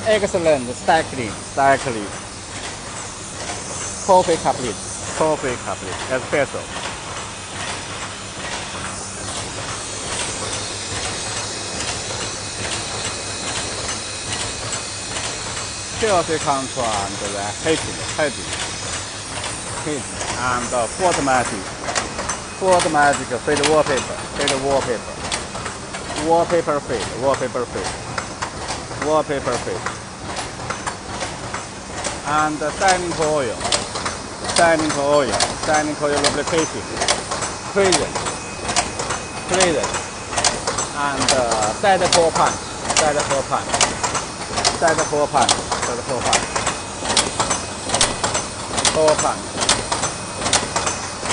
Excellent, styling. Coffee couplet, espresso. Chelsea control and the heating, and automatic fade wallpaper, wallpaper fade, and dining oil lubrication, cleaner, and side four punch,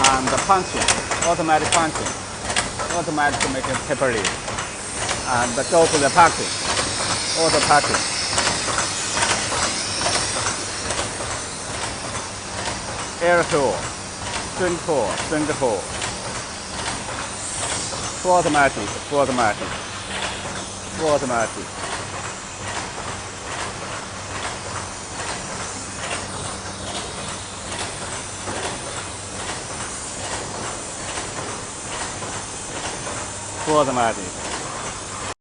and punching, automatic making paper leaf, and go to the packing, auto packing. Air tool, string tool, automatic. Automatic.